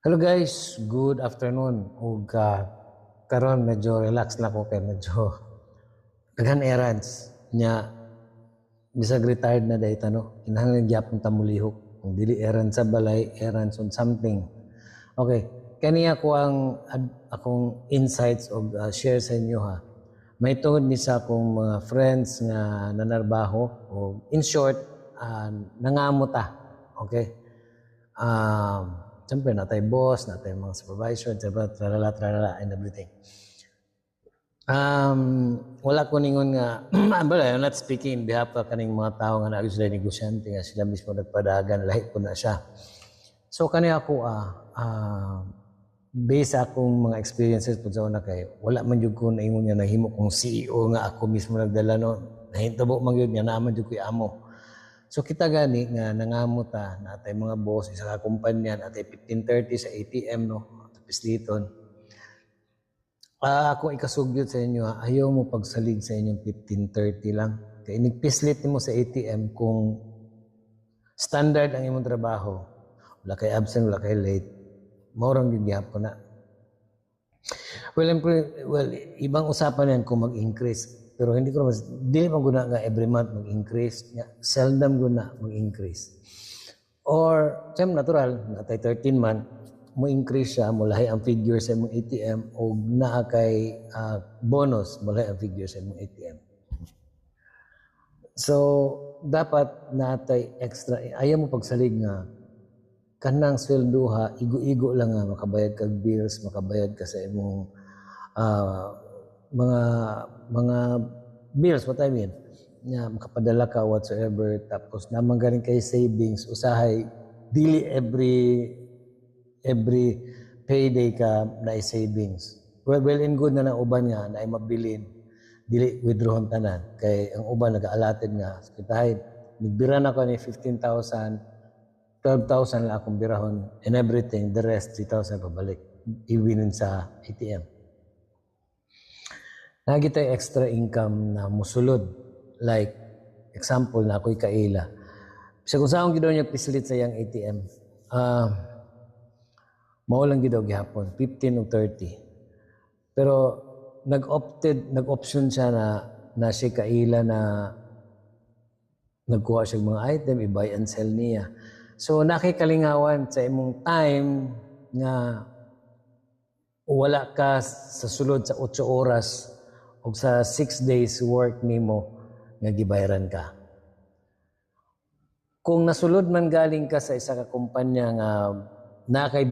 Hello guys, good afternoon. Ug karon medyo relax na ko kay medyo daghan errands nya bisag retired na day no. Kinahanglan gyapon ta mulihok. Kung dili errands sa balay, errands on something. Okay, kani ako ang akong insights og share sa inyo ha. May tungod ni sa akong mga friends nga nanarbaho o in short nangamot ta. Okay? Siyempre, natay boss, natay mga supervisor, tralala, and everything. Wala ko ningon nga, I'm not speaking in behalf of kaning mga tao nga naagos sila negosyante nga sila mismo nagpadagan, lahi ko na siya. So, kani ako, based sa akong mga experiences po sa una kay, wala man yun ko naingon nga nahimo kong CEO nga ako mismo nagdala no, nahintabo man yun nga naman yun ko amo. So kita gani nga nangamo ta natay mga boss isa ka kumpanya natay 15:30 sa ATM no tapos liton. Ako ikasugyot sa inyo ayaw mo pagsalig sa inyong 15:30 lang. Kay nigpislit nimo sa ATM kung standard ang imong trabaho. Wala kay absent, wala kay late. Maurang gyud gyapon na. Well, ibang usapan yan kung mag-increase. Pero hindi ko dili man guna nga every month mag-increase, seldom guna mag-increase. Or same natural, natay 13 month mo increase siya, mulahi ang figure sa imong ATM o naa kay bonus, mulahi ang figure sa imong ATM. So dapat natay extra, ayaw mo pagsalig nga kanang swelduha, igo-igo lang nga makabayad kag bills, makabayad ka sa imong mga bills, what I mean, nga makapadala ka whatsoever, tapos naman galing kay savings, usahay, dili every payday ka na savings. Well and good na uban nga na mabilin, dili withdrawon tanan, kay ang uban nag-allotted nga, kitahay, nagbira na ko ni 15,000, 12,000 lang akong birahon, and everything, the rest, 3,000 pabalik, iwinin sa ATM. Nagitay extra income na musulod. Like, example na ako'y kaila. Sa kung saan gidaw niya pislit sa yung ATM, maulang gidaw gihapon, 15 o 30. Pero nag-option siya na siya kaila na nagkuha siya mga item, i-buy and sell niya. So, nakikalingawan sa imong time nga wala ka sa sulod sa 8 oras o sa 6 days work nimo nga gibayaran ka. Kung nasulod man galing ka sa isa ka kumpanya nga na kay